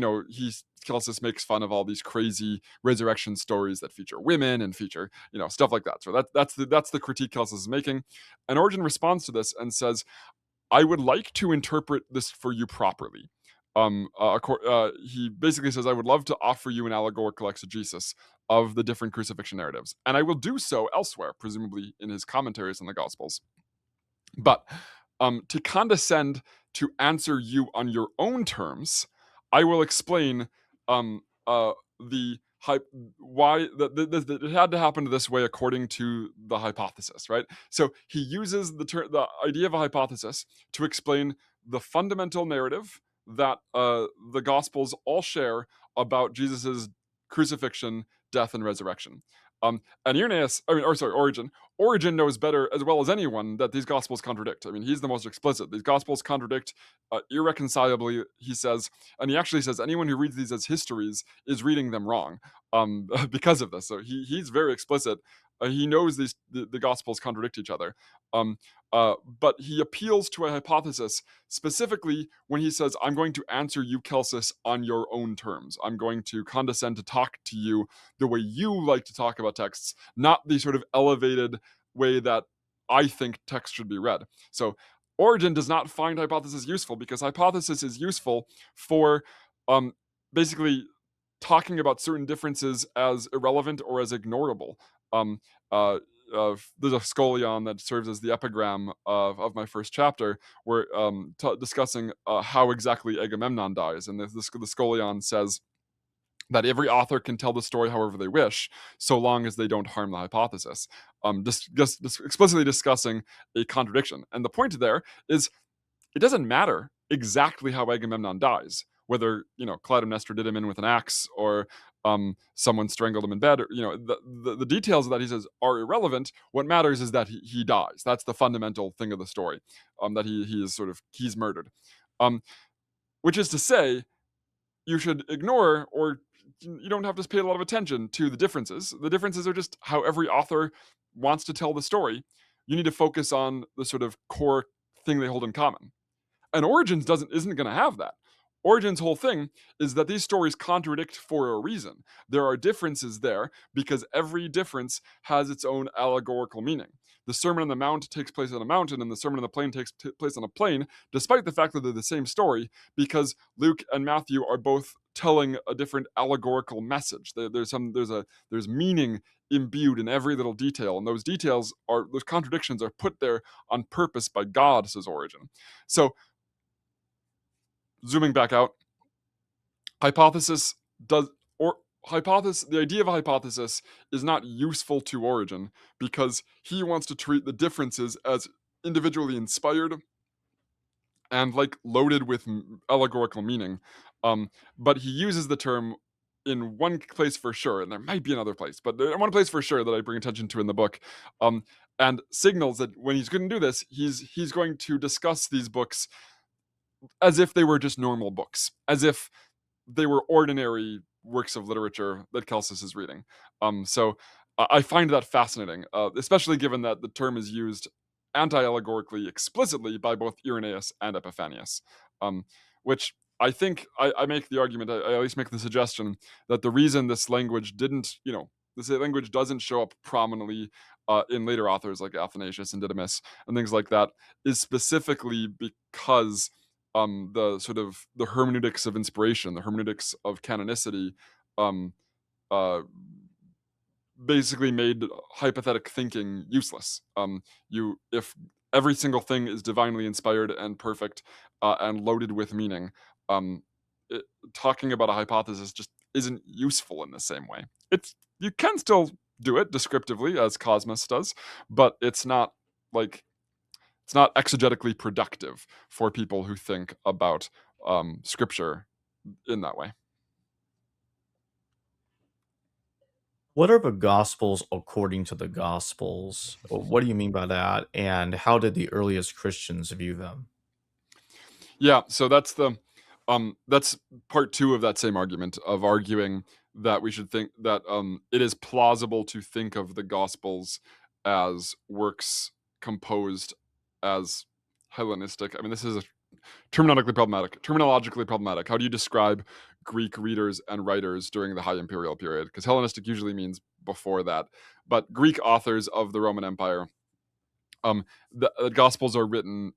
Celsus makes fun of all these crazy resurrection stories that feature women and feature stuff like that. So that's the critique Celsus is making, and Origen responds to this and says, I would like to interpret this for you properly. He basically says, I would love to offer you an allegorical exegesis of the different crucifixion narratives, and I will do so elsewhere, presumably in his commentaries on the Gospels. But to condescend to answer you on your own terms, I will explain the why that it had to happen this way according to the hypothesis, right? So he uses the idea of a hypothesis to explain the fundamental narrative that the Gospels all share about Jesus's crucifixion, death, and resurrection. And Origin knows better as well as anyone that these Gospels contradict. I mean, he's the most explicit. These Gospels contradict irreconcilably, he says, and he actually says anyone who reads these as histories is reading them wrong because of this. So he's very explicit. He knows the Gospels contradict each other. But he appeals to a hypothesis specifically when he says, I'm going to answer you, Celsus, on your own terms. I'm going to condescend to talk to you the way you like to talk about texts, not the sort of elevated way that I think text should be read. So Origin does not find hypothesis useful because hypothesis is useful for basically talking about certain differences as irrelevant or as ignorable. There's a scholion that serves as the epigram of my first chapter, where discussing how exactly Agamemnon dies, and the scholion says that every author can tell the story however they wish, so long as they don't harm the hypothesis. Just explicitly discussing a contradiction, and the point there is, it doesn't matter exactly how Agamemnon dies, whether Clytemnestra did him in with an axe or someone strangled him in bed, or the details of that, he says, are irrelevant. What matters is that he dies. That's the fundamental thing of the story, that he's murdered, which is to say, you should ignore, or you don't have to pay a lot of attention to the differences. The differences are just how every author wants to tell the story. You need to focus on the sort of core thing they hold in common. And Origins isn't going to have that. Origen's whole thing is that these stories contradict for a reason. There are differences there because every difference has its own allegorical meaning. The Sermon on the Mount takes place on a mountain, and the Sermon on the Plain takes place on a plain, despite the fact that they're the same story, because Luke and Matthew are both telling a different allegorical message. There's meaning imbued in every little detail, and those contradictions are put there on purpose by God, says Origen. So, zooming back out, the idea of a hypothesis is not useful to Origen because he wants to treat the differences as individually inspired and like loaded with allegorical meaning. But he uses the term in one place for sure, and there might be another place, but one place for sure that I bring attention to in the book, and signals that when he's going to do this, he's going to discuss these books as if they were just normal books, as if they were ordinary works of literature that Celsus is reading. So I find that fascinating, especially given that the term is used anti-allegorically explicitly by both Irenaeus and Epiphanius, which I think I make the argument, I at least make the suggestion that the reason this language this language doesn't show up prominently in later authors like Athanasius and Didymus and things like that is specifically because the hermeneutics of inspiration, the hermeneutics of canonicity, uh, basically made hypothetic thinking useless. If every single thing is divinely inspired and perfect and loaded with meaning, talking about a hypothesis just isn't useful in the same way. You can still do it descriptively as Cosmos does, but it's not exegetically productive for people who think about scripture in that way. What are the Gospels according to the Gospels? What do you mean by that? And how did the earliest Christians view them? Yeah, so that's part two of that same argument of arguing that we should think that it is plausible to think of the Gospels as works composed as Hellenistic. I mean, this is terminologically problematic. How do you describe Greek readers and writers during the High Imperial period? Because Hellenistic usually means before that, but Greek authors of the Roman Empire, the Gospels are written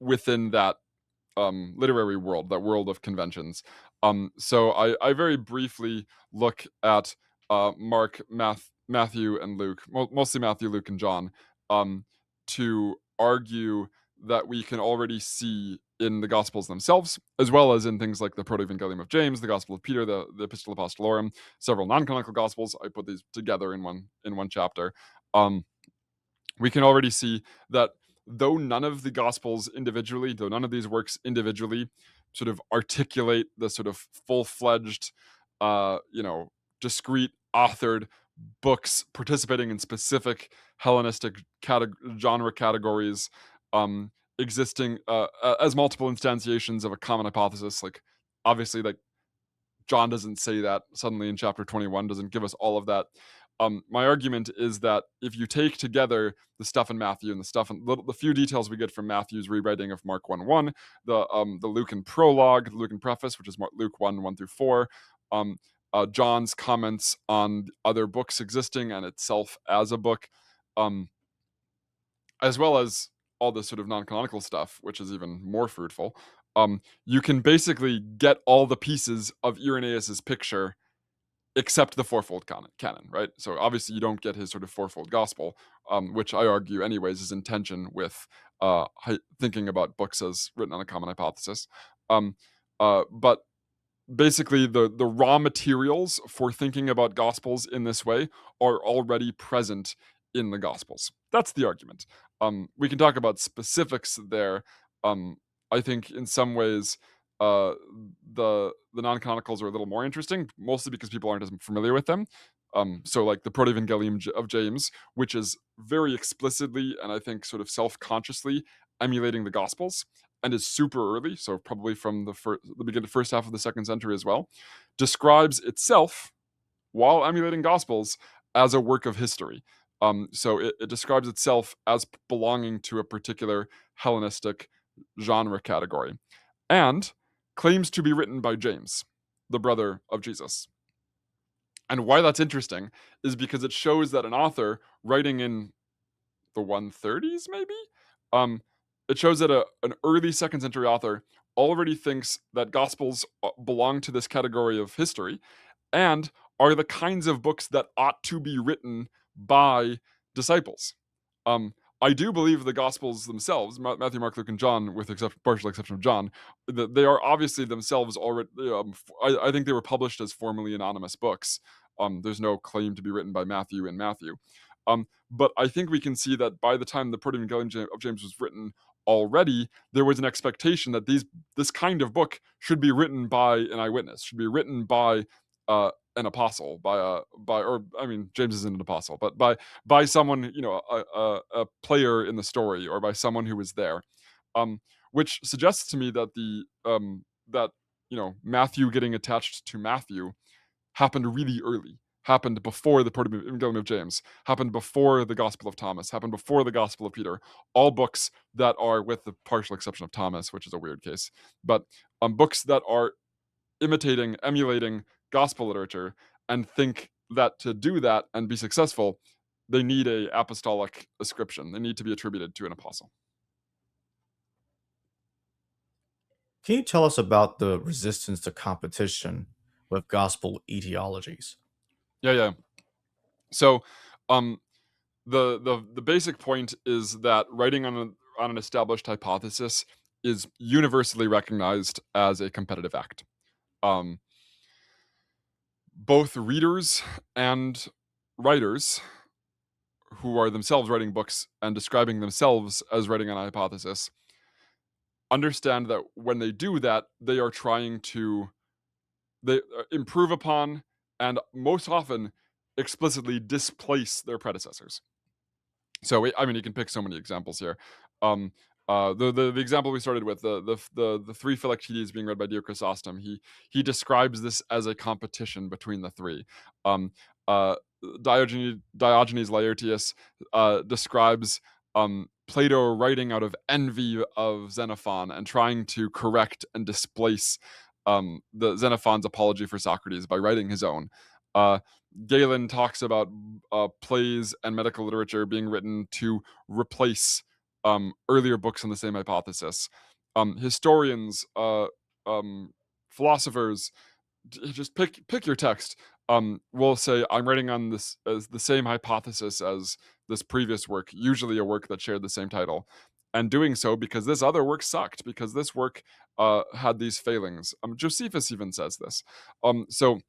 within that literary world, that world of conventions. So I very briefly look at Mark, Matthew, and Luke, mostly Matthew, Luke, and John, to argue that we can already see in the Gospels themselves, as well as in things like the Proto-Evangelium of James, the Gospel of Peter, the Epistola Apostolorum, several non-canonical Gospels. I put these together in one chapter. We can already see that though none of the Gospels individually, though none of these works individually sort of articulate the sort of full-fledged, discrete authored books participating in specific Hellenistic genre categories, existing as multiple instantiations of a common hypothesis. Like, obviously, like John doesn't say that suddenly in chapter 21, doesn't give us all of that. My argument is that if you take together the stuff in Matthew and the few details we get from Matthew's rewriting of Mark 1:1, the Lucan prologue, the Lucan preface, which is Luke 1:1-4, John's comments on other books existing and itself as a book, as well as all this sort of non-canonical stuff, which is even more fruitful, you can basically get all the pieces of Irenaeus's picture except the fourfold canon, right? So obviously you don't get his sort of fourfold gospel, which I argue anyways is in tension with thinking about books as written on a common hypothesis. But basically the raw materials for thinking about gospels in this way are already present in the gospels. That's the argument. We can talk about specifics there. I think in some ways the non-canonicals are a little more interesting, mostly because people aren't as familiar with them. So like the Proto-Evangelium of James, which is very explicitly and I think sort of self-consciously emulating the Gospels and is super early, so probably from the first half of the 2nd century as well, describes itself, while emulating Gospels, as a work of history. So it describes itself as belonging to a particular Hellenistic genre category. And claims to be written by James, the brother of Jesus. And why that's interesting is because it shows that an author writing in the 130s, maybe, um, it shows that an early second century author already thinks that Gospels belong to this category of history and are the kinds of books that ought to be written by disciples. Um, I do believe the Gospels themselves, Matthew, Mark, Luke, and John, with partial exception of John, that they are obviously themselves already. I think they were published as formerly anonymous books. There's no claim to be written by Matthew in Matthew. But I think we can see that by the time the Proto-Evangelium of James was written, already there was an expectation that this kind of book should be written by an eyewitness, should be written by an apostle, James isn't an apostle, but by someone, a player in the story, or by someone who was there, which suggests to me that that Matthew getting attached to Matthew happened really early, happened before the Proto-Evangelium of James, happened before the Gospel of Thomas, happened before the Gospel of Peter. All books that are, with the partial exception of Thomas, which is a weird case, but books that are emulating gospel literature, and think that to do that and be successful, they need a apostolic ascription. They need to be attributed to an apostle. Can you tell us about the resistance to competition with gospel etiologies? Yeah. So, the basic point is that writing on an established hypothesis is universally recognized as a competitive act. Both readers and writers who are themselves writing books and describing themselves as writing on a hypothesis understand that when they do that, they are trying to improve upon and most often explicitly displace their predecessors. So you can pick so many examples here. The example we started with, the three Philoctetes being read by Diochrysostom, he describes this as a competition between the three. Diogenes Laertius describes Plato writing out of envy of Xenophon and trying to correct and displace the Xenophon's apology for Socrates by writing his own. Galen talks about plays and medical literature being written to replace earlier books on the same hypothesis. Historians, philosophers, just pick your text. Will say, I'm writing on this as the same hypothesis as this previous work, usually a work that shared the same title, and doing so because this other work sucked, because this work had these failings. Josephus even says this. So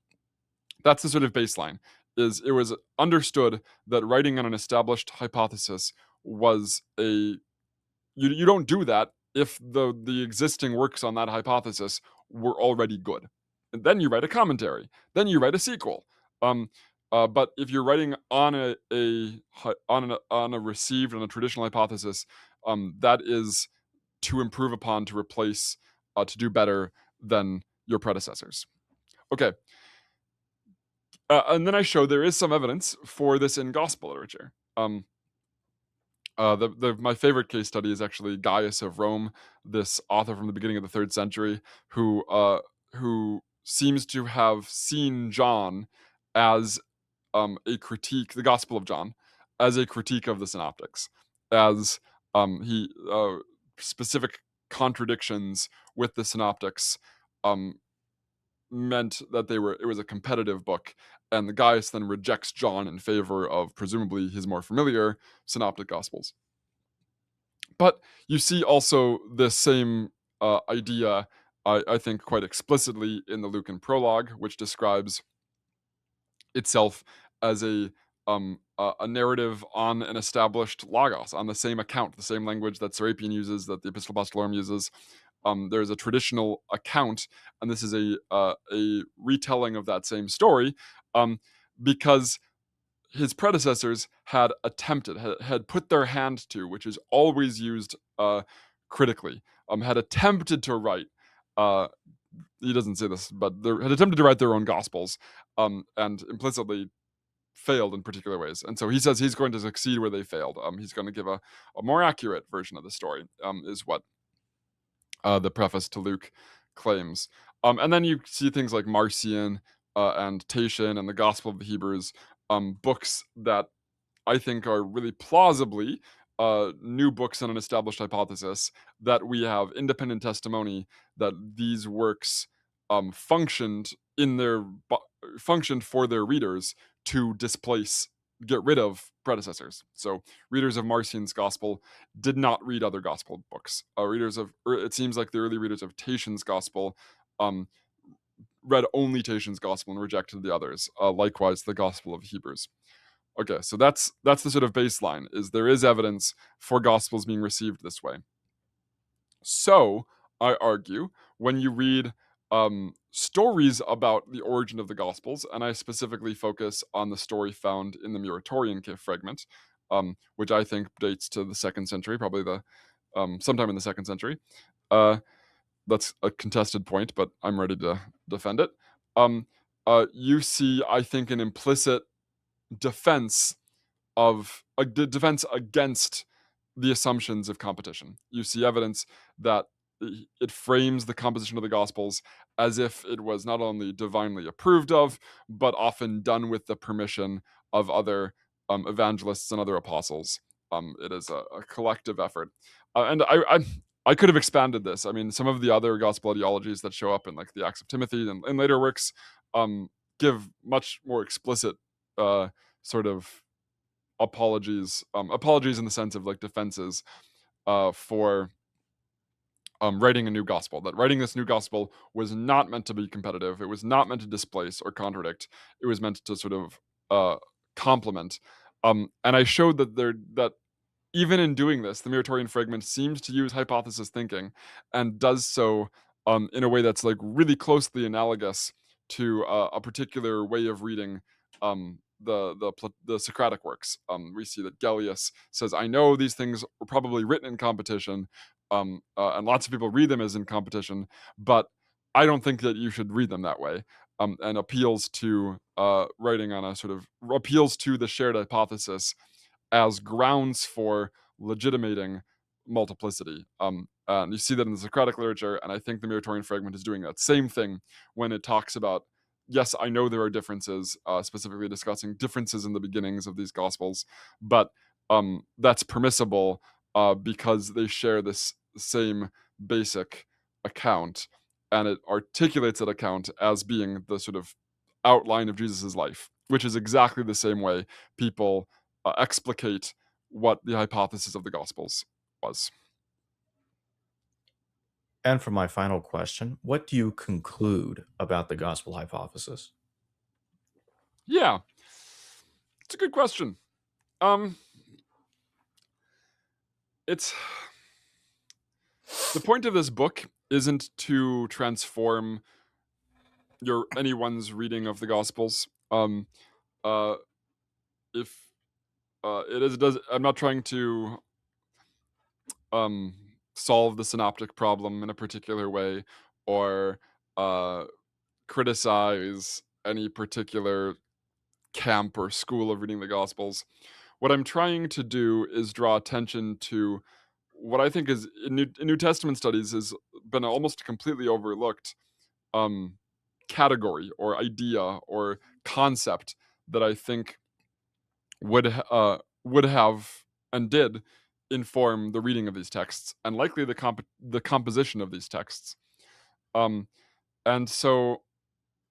that's the sort of baseline. Is it was understood that writing on an established hypothesis was you don't do that if the existing works on that hypothesis were already good. And then you write a commentary. Then you write a sequel. But if you're writing on a traditional hypothesis, that is to improve upon, to replace, to do better than your predecessors. Okay. And then I show there is some evidence for this in gospel literature. My favorite case study is actually Gaius of Rome, this author from the beginning of the 3rd century, who seems to have seen John as a critique, the Gospel of John, as a critique of the Synoptics, as he specific contradictions with the Synoptics meant that it was a competitive book, and the Gaius then rejects John in favor of presumably his more familiar Synoptic Gospels. But you see also the same idea, I think, quite explicitly in the Lucan prologue, which describes itself as a narrative on an established logos, on the same account, the same language that Serapion uses, that the Epistola Apostolorum uses. There's a traditional account, and this is a retelling of that same story, because his predecessors had put their hand to, which is always used critically, had attempted to write. He doesn't say this, but had attempted to write their own gospels, and implicitly failed in particular ways. And so he says he's going to succeed where they failed. He's going to give a more accurate version of the story, is what the preface to Luke claims. And then you see things like Marcion and Tatian and the Gospel of the Hebrews, books that I think are really plausibly new books on an established hypothesis, that we have independent testimony that these works functioned for their readers to get rid of predecessors. So readers of Marcion's Gospel did not read other Gospel books. It seems like the early readers of Tatian's Gospel um, read only Tatian's Gospel and rejected the others. Likewise, the Gospel of Hebrews. Okay, so that's the sort of baseline, is there is evidence for Gospels being received this way. So, I argue, when you read stories about the origin of the Gospels, and I specifically focus on the story found in the Muratorian fragment, which I think dates to the 2nd century, probably sometime in the 2nd century. That's a contested point, but I'm ready to defend it. You see, I think, an implicit defense against the assumptions of competition. You see evidence that it frames the composition of the Gospels as if it was not only divinely approved of, but often done with the permission of other evangelists and other apostles. It is a collective effort, and I could have expanded this. I mean, some of the other gospel ideologies that show up in like the Acts of Timothy and in later works give much more explicit sort of apologies in the sense of like defenses for writing a new gospel, that writing this new gospel was not meant to be competitive, it was not meant to displace or contradict, it was meant to sort of complement. And I showed that even in doing this, the Muratorian fragment seems to use hypothesis thinking, and does so in a way that's like really closely analogous to a particular way of reading the Socratic works. We see that Gellius says, "I know these things were probably written in competition, and lots of people read them as in competition, but I don't think that you should read them that way." And appeals to appeals to the shared hypothesis as grounds for legitimating multiplicity. And you see that in the Socratic literature, and I think the Muratorian fragment is doing that same thing when it talks about, yes, I know there are differences, specifically discussing differences in the beginnings of these Gospels, but that's permissible because they share this same basic account, and it articulates that account as being the sort of outline of Jesus' life, which is exactly the same way people explicate what the hypothesis of the Gospels was. And for my final question, what do you conclude about the gospel hypothesis? Yeah, it's a good question. It's the point of this book isn't to transform anyone's reading of the Gospels. If it is, does I'm not trying to solve the synoptic problem in a particular way, or criticize any particular camp or school of reading the Gospels. What I'm trying to do is draw attention to what I think is in New Testament studies has been almost completely overlooked category or idea or concept that I think would have and did inform the reading of these texts, and likely the composition of these texts. And so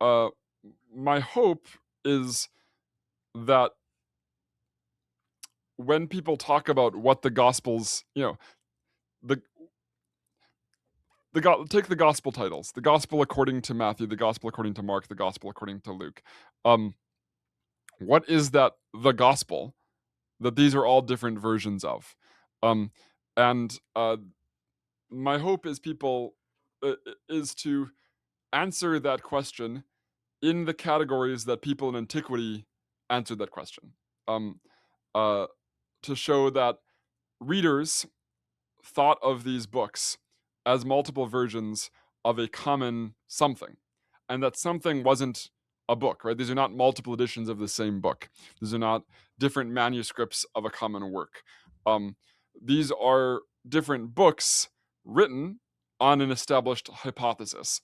my hope is that when people talk about what the Gospels, the take the Gospel titles: the Gospel according to Matthew, the Gospel according to Mark, the Gospel according to Luke. What is that the Gospel that these are all different versions of? And my hope is is to answer that question in the categories that people in antiquity answered that question. To show that readers thought of these books as multiple versions of a common something, and that something wasn't a book, right? These are not multiple editions of the same book. These are not different manuscripts of a common work. These are different books written on an established hypothesis.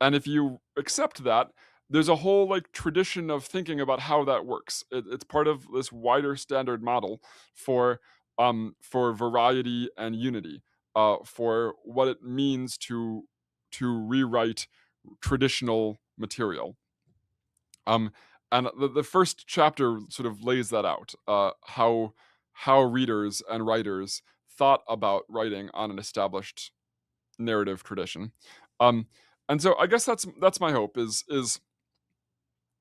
And if you accept that, there's a whole like tradition of thinking about how that works. It's part of this wider standard model for variety and unity, for what it means to rewrite traditional material. And the first chapter sort of lays that out, how readers and writers thought about writing on an established narrative tradition. And so I guess that's my hope is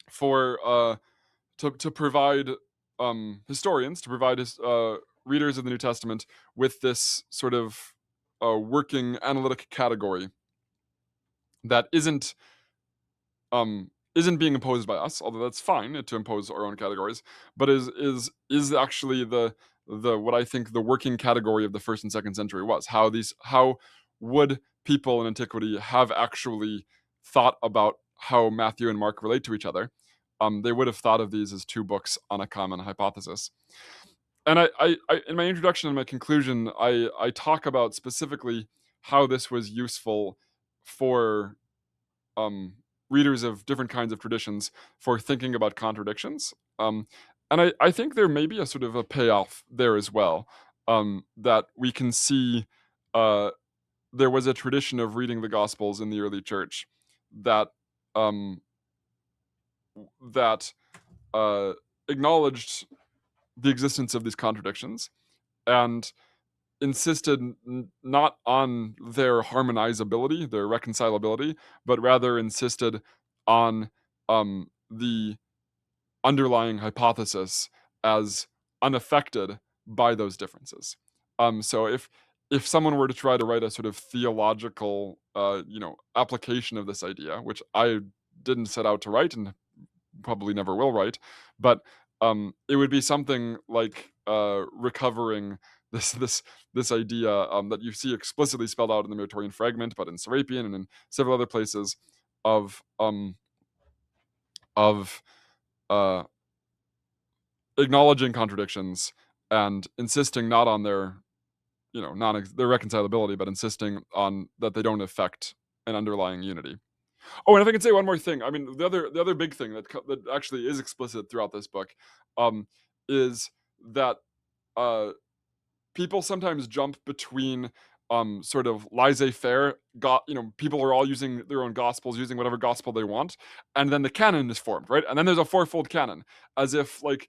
for to provide historians, to provide readers of the New Testament with this sort of working analytic category that isn't being imposed by us, although that's fine to impose our own categories, but is actually the what I think the working category of the 1st and 2nd century was. How would people in antiquity have actually thought about how Matthew and Mark relate to each other? They would have thought of these as 2 books on a common hypothesis. And I in my introduction and my conclusion, I talk about specifically how this was useful for readers of different kinds of traditions for thinking about contradictions. And I think there may be a sort of a payoff there as well, that we can see there was a tradition of reading the Gospels in the early church that acknowledged the existence of these contradictions and insisted not on their harmonizability, their reconcilability, but rather insisted on the underlying hypothesis as unaffected by those differences. So if someone were to try to write a sort of theological, application of this idea, which I didn't set out to write and probably never will write, but it would be something like recovering this idea that you see explicitly spelled out in the Muratorian fragment, but in Serapion and in several other places of acknowledging contradictions and insisting not on their their reconcilability, but insisting on that they don't affect an underlying unity. Oh, and if I can say one more thing, I mean, the other big thing that actually is explicit throughout this book is that people sometimes jump between sort of laissez-faire, people are all using their own gospels, using whatever gospel they want, and then the canon is formed, right? And then there's a 4-fold canon, as if like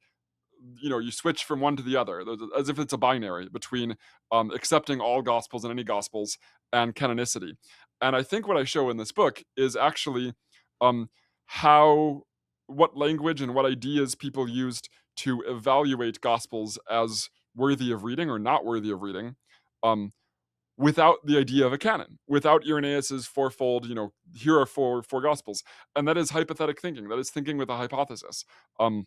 you switch from one to the other, as if it's a binary between accepting all gospels and any gospels and canonicity. And I think what I show in this book is actually what language and what ideas people used to evaluate gospels as worthy of reading or not worthy of reading, without the idea of a canon, without Irenaeus's 4-fold, here are four gospels. And that is hypothetic thinking. That is thinking with a hypothesis. And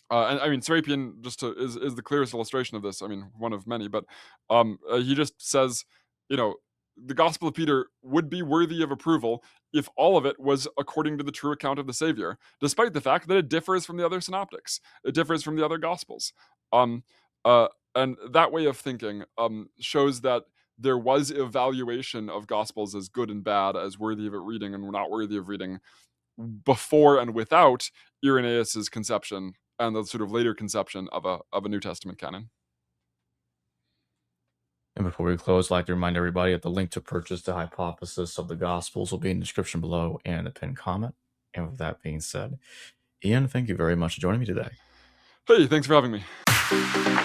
I mean, Serapion is the clearest illustration of this. I mean, one of many, but he just says, the Gospel of Peter would be worthy of approval if all of it was according to the true account of the Savior, despite the fact that it differs from the other synoptics. It differs from the other Gospels. And that way of thinking shows that there was evaluation of Gospels as good and bad, as worthy of reading and not worthy of reading, before and without Irenaeus's conception and the sort of later conception of a New Testament canon. And before we close, I'd like to remind everybody that the link to purchase the Hypothesis of the Gospels will be in the description below and a pinned comment. And with that being said, Ian, thank you very much for joining me today. Hey, thanks for having me.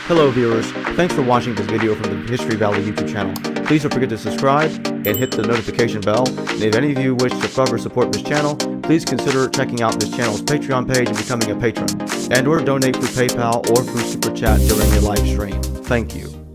Hello viewers, thanks for watching this video from the History Valley YouTube channel. Please don't forget to subscribe and hit the notification bell. And if any of you wish to further support this channel, please consider checking out this channel's Patreon page and becoming a patron, and or donate through PayPal or through Super Chat during your live stream. Thank you.